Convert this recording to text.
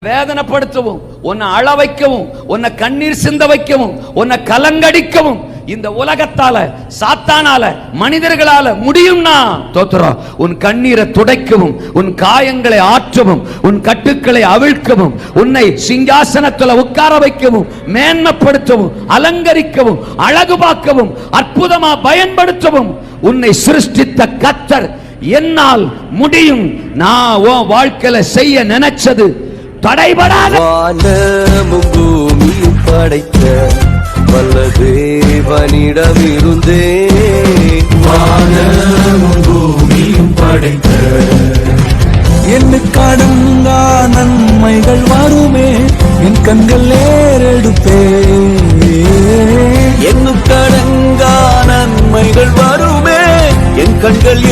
வேதனைப்படுத்தவும், உன்னை அழ வைக்கவும், உன்னை கண்ணீர் சிந்த வைக்கவும், உன்னை கலங்கடிக்கவும் இந்த உலகத்தால, சாத்தானால, மனிதர்களால முடியும்னா தோத்துறோம். உன் கண்ணீரை துடைக்கவும், உன் காயங்களை ஆற்றவும், உன் கட்டுக்களை அவிழ்க்கவும், உன்னை சிங்காசனத்துல உட்கார வைக்கவும், மேன்மைப்படுத்தவும், அலங்கரிக்கவும், அழகு பார்க்கவும், அற்புதமா பயன்படுத்தவும் உன்னை சிருஷ்டித்த கர்த்தர் என்னால் முடியும். நான் உன் வாழ்க்கையில செய்ய நினைச்சது தடைபடாத. வானமும் பூமியும் படைத்த வல்ல தேவனிடமிருந்தே, வானமும் பூமியும் படைத்த என்னுக்கடங்கா நன்மைகள் வருமே, என் கண்கள் ஏறெடுப்பே. என்னுக்கடங்கா நன்மைகள் வருமே, என் கண்கள்